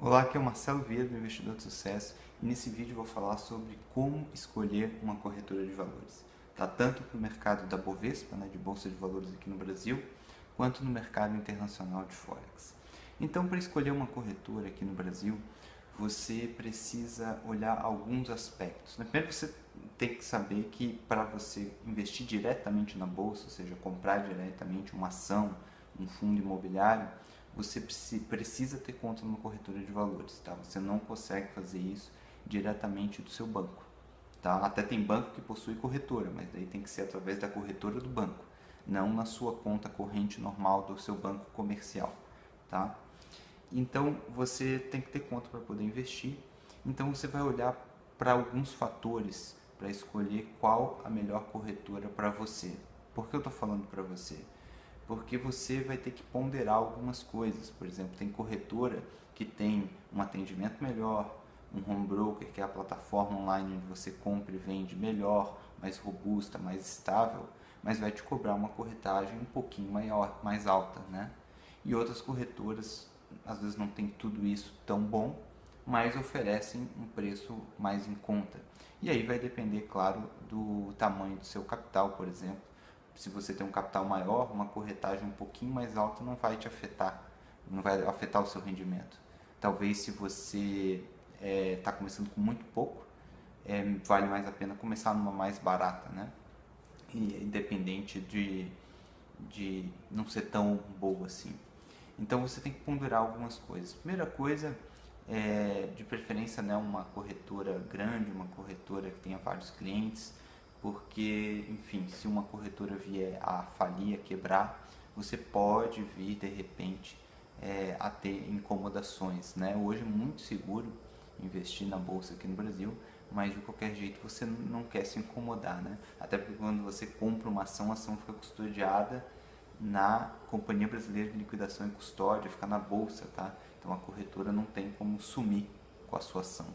Olá, aqui é o Marcelo Vieira, do Investidor de Sucesso, e nesse vídeo eu vou falar sobre como escolher uma corretora de valores, tá? Tanto para o mercado da Bovespa, né, de Bolsa de Valores aqui no Brasil, quanto no mercado internacional de Forex. Então, para escolher uma corretora aqui no Brasil, você precisa olhar alguns aspectos, né? Primeiro, você tem que saber que para você investir diretamente na Bolsa, ou seja, comprar diretamente uma ação, um fundo imobiliário, você precisa ter conta numa corretora de valores, tá? Você não consegue fazer isso diretamente do seu banco, tá? Até tem banco que possui corretora, mas daí tem que ser através da corretora do banco, não na sua conta corrente normal do seu banco comercial, tá? Então você tem que ter conta para poder investir. Então você vai olhar para alguns fatores para escolher qual a melhor corretora para você. Por que eu estou falando para você? Porque você vai ter que ponderar algumas coisas. Por exemplo, tem corretora que tem um atendimento melhor, um home broker, que é a plataforma online onde você compra e vende melhor, mais robusta, mais estável, mas vai te cobrar uma corretagem um pouquinho maior, mais alta, né? E outras corretoras às vezes não tem tudo isso tão bom, mas oferecem um preço mais em conta. E aí vai depender, claro, do tamanho do seu capital, por exemplo. Se você tem um capital maior, uma corretagem um pouquinho mais alta não vai te afetar, não vai afetar o seu rendimento. Talvez se você está começando com muito pouco, vale mais a pena começar numa mais barata, né? E independente de não ser tão boa assim. Então você tem que ponderar algumas coisas. Primeira coisa, de preferência, né, uma corretora grande, uma corretora que tenha vários clientes, porque, enfim, se uma corretora vier a falir, a quebrar, você pode vir de repente a ter incomodações, né? Hoje é muito seguro investir na bolsa aqui no Brasil, mas de qualquer jeito você não quer se incomodar, né? Até porque quando você compra uma ação, a ação fica custodiada na Companhia Brasileira de Liquidação e Custódia, fica na bolsa, tá? Então a corretora não tem como sumir com a sua ação.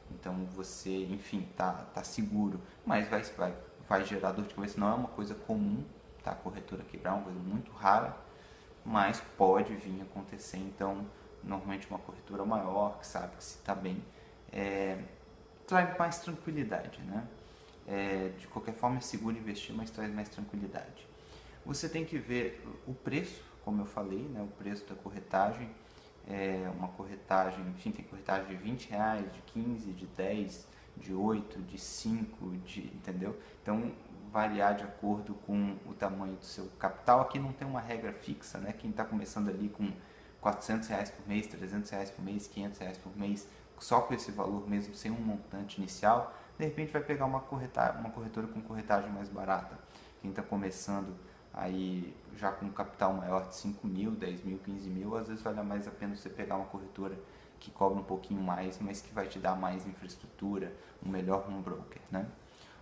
Então você, enfim, tá seguro, mas vai gerar dor de cabeça. Não é uma coisa comum, tá? A corretora quebrar é uma coisa muito rara, mas pode vir a acontecer. Então, normalmente uma corretora maior, que sabe que se está bem, traz mais tranquilidade, né? De qualquer forma é seguro investir, mas traz mais tranquilidade. Você tem que ver o preço, como eu falei, né? O preço da corretagem. Uma corretagem, enfim, tem corretagem de R$ 20, de 15, de 10, de 8, de 5, entendeu? Então, variar de acordo com o tamanho do seu capital. Aqui não tem uma regra fixa, né? Quem está começando ali com R$ 400 por mês, R$ 300 por mês, R$ 500 por mês, só com esse valor mesmo, sem um montante inicial, de repente vai pegar uma corretora com corretagem mais barata. Quem está começando aí já com um capital maior de 5 mil, 10 mil, 15 mil, às vezes vale mais a pena você pegar uma corretora que cobra um pouquinho mais, mas que vai te dar mais infraestrutura, um melhor home broker, né?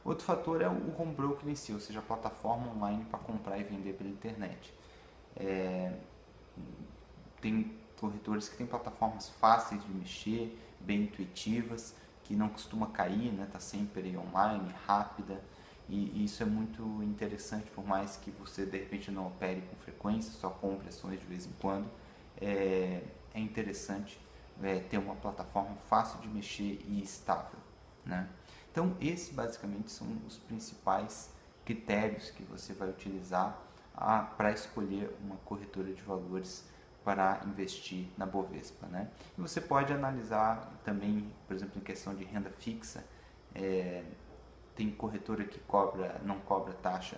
Outro fator é o home broker em si, ou seja, a plataforma online para comprar e vender pela internet. Tem corretores que têm plataformas fáceis de mexer, bem intuitivas, que não costuma cair, né? Tá sempre online, rápida. E isso é muito interessante, por mais que você de repente não opere com frequência, só compre ações de vez em quando, é interessante ter uma plataforma fácil de mexer e estável, né? Então, esses basicamente são os principais critérios que você vai utilizar para escolher uma corretora de valores para investir na Bovespa, né? E você pode analisar também, por exemplo, em questão de renda fixa, tem corretora que não cobra taxa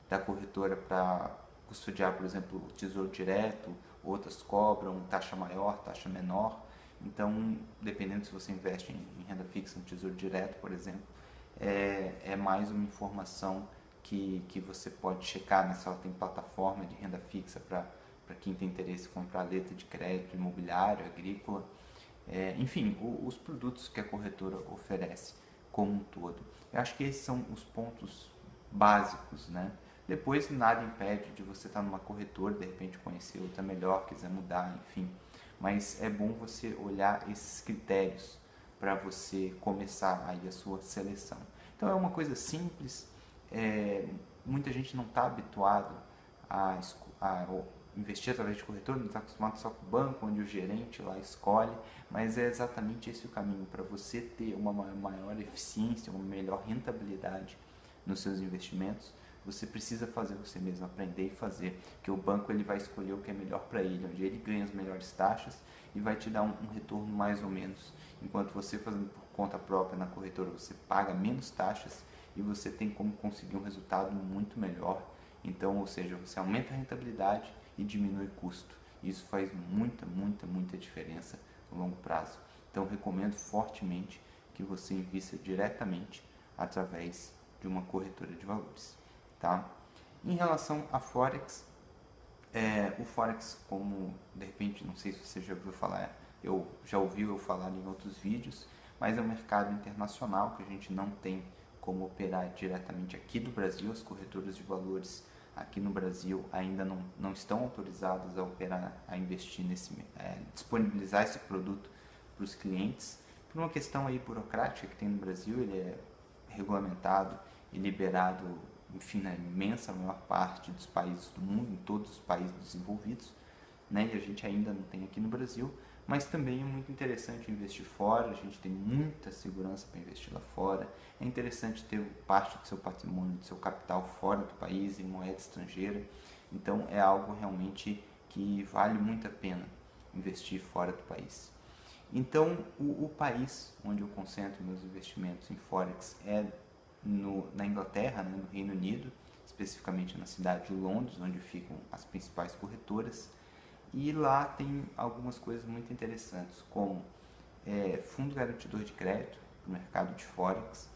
da corretora para custodiar, por exemplo, o Tesouro Direto, outras cobram taxa maior, taxa menor. Então, dependendo se você investe em renda fixa, no Tesouro Direto, por exemplo, é mais uma informação que você pode checar, né? Se ela tem plataforma de renda fixa para quem tem interesse em comprar letra de crédito imobiliário, agrícola, enfim, os produtos que a corretora oferece como um todo. Eu acho que esses são os pontos básicos, né? Depois nada impede de você estar numa corretora, de repente conhecer outra melhor, quiser mudar, enfim. Mas é bom você olhar esses critérios para você começar aí a sua seleção. Então é uma coisa simples, muita gente não está habituado a investir através de corretora, não está acostumado só com o banco, onde o gerente lá escolhe, mas é exatamente esse o caminho para você ter uma maior eficiência, uma melhor rentabilidade nos seus investimentos. Você precisa fazer você mesmo, aprender e fazer, que o banco ele vai escolher o que é melhor para ele, onde ele ganha as melhores taxas e vai te dar um retorno mais ou menos. Enquanto você fazendo por conta própria na corretora, você paga menos taxas e você tem como conseguir um resultado muito melhor. Então, ou seja, você aumenta a rentabilidade e diminui o custo. Isso faz muita diferença no longo prazo. Então, recomendo fortemente que você invista diretamente através de uma corretora de valores. Tá? Em relação a Forex, o Forex, como de repente, não sei se você já ouviu falar, eu já ouviu eu falar em outros vídeos, mas é um mercado internacional que a gente não tem como operar diretamente aqui do Brasil. As corretoras de valores aqui no Brasil ainda não estão autorizadas a operar, a investir disponibilizar esse produto para os clientes, por uma questão aí burocrática que tem no Brasil. Ele é regulamentado e liberado, enfim, na imensa maior parte dos países do mundo, em todos os países desenvolvidos, né? E a gente ainda não tem aqui no Brasil, mas também é muito interessante investir fora. A gente tem muita segurança para investir lá fora. É interessante ter parte do seu patrimônio, do seu capital fora do país, em moeda estrangeira. Então é algo realmente que vale muito a pena investir fora do país. Então o país onde eu concentro meus investimentos em Forex é na Inglaterra, né, no Reino Unido, especificamente na cidade de Londres, onde ficam as principais corretoras. E lá tem algumas coisas muito interessantes, como fundo garantidor de crédito no mercado de Forex,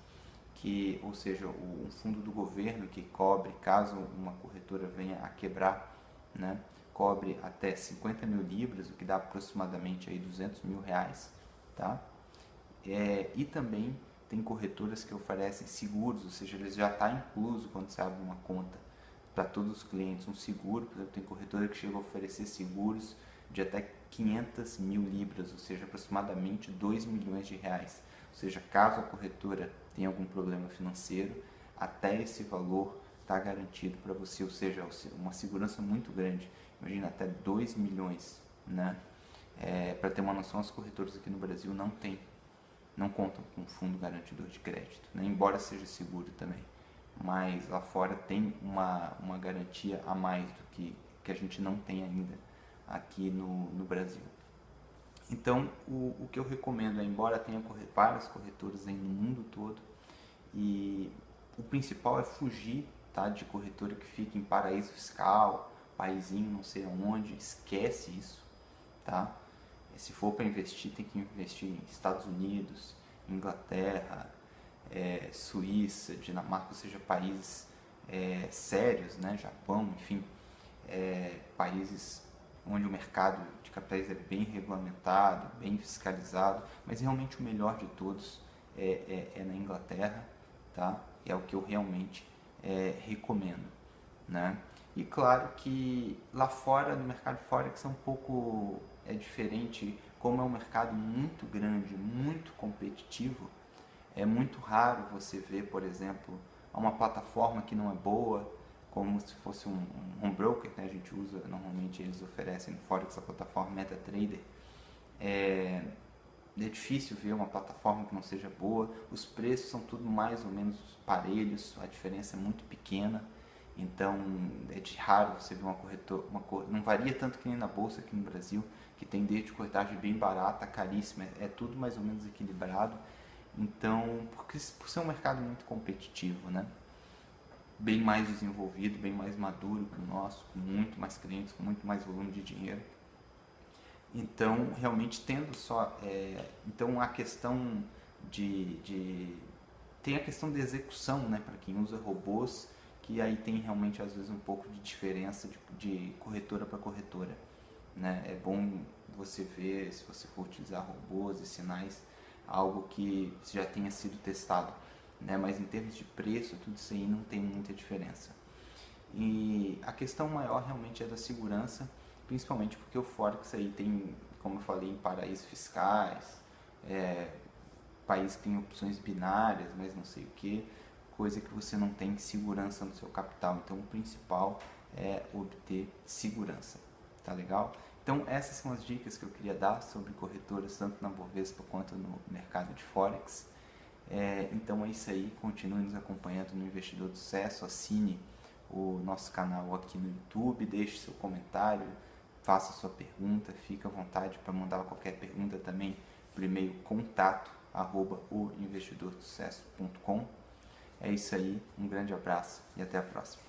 ou seja, um fundo do governo que cobre, caso uma corretora venha a quebrar, né, cobre até 50 mil libras, o que dá aproximadamente aí 200 mil reais. Tá? E também tem corretoras que oferecem seguros, ou seja, eles já está incluso quando você abre uma conta para todos os clientes, um seguro. Por exemplo, tem corretora que chega a oferecer seguros de até 500 mil libras, ou seja, aproximadamente 2 milhões de reais. Ou seja, caso a corretora tenha algum problema financeiro, até esse valor está garantido para você, ou seja, uma segurança muito grande. Imagina, até 2 milhões, né? Para ter uma noção, as corretoras aqui no Brasil não contam com fundo garantidor de crédito, né? Embora seja seguro também, mas lá fora tem uma garantia a mais do que a gente não tem ainda aqui no Brasil. Então, o que eu recomendo embora tenha várias corretoras aí no mundo todo, e o principal é fugir, tá, de corretora que fica em paraíso fiscal, paizinho não sei aonde. Esquece isso, tá? Se for para investir, tem que investir em Estados Unidos, Inglaterra, Suíça, Dinamarca, ou seja, países sérios, né? Japão, enfim, países onde o mercado de capitais é bem regulamentado, bem fiscalizado, mas realmente o melhor de todos é na Inglaterra, tá? É o que eu realmente recomendo, né? E claro que lá fora, no mercado Forex, é diferente. Como é um mercado muito grande, muito competitivo, é muito raro você ver, por exemplo, uma plataforma que não é boa, como se fosse um broker, né? A gente usa, normalmente eles oferecem no Forex a plataforma MetaTrader. É difícil ver uma plataforma que não seja boa. Os preços são tudo mais ou menos parelhos, a diferença é muito pequena. Então é raro você ver uma corretora, não varia tanto que nem na bolsa aqui no Brasil, que tem desde corretagem bem barata, caríssima, é tudo mais ou menos equilibrado. Então, por ser um mercado muito competitivo, né? Bem mais desenvolvido, bem mais maduro que o nosso, com muito mais clientes, com muito mais volume de dinheiro. Então, realmente tendo só... então, a questão tem a questão de execução, né? Para quem usa robôs, que aí tem realmente às vezes um pouco de diferença de corretora para corretora, né? É bom você ver, se você for utilizar robôs e sinais, algo que já tenha sido testado, né? Mas em termos de preço, tudo isso aí não tem muita diferença. E a questão maior realmente é da segurança, principalmente porque o Forex aí tem, como eu falei, em paraísos fiscais, país que tem opções binárias, mas não sei o que, coisa que você não tem segurança no seu capital. Então o principal é obter segurança, tá legal? Então essas são as dicas que eu queria dar sobre corretoras, tanto na Bovespa quanto no mercado de Forex. Então é isso aí, continue nos acompanhando no Investidor do Sucesso, assine o nosso canal aqui no YouTube, deixe seu comentário, faça sua pergunta, fique à vontade para mandar qualquer pergunta também por e-mail contato@oinvestidordosucesso.com. É isso aí, um grande abraço e até a próxima.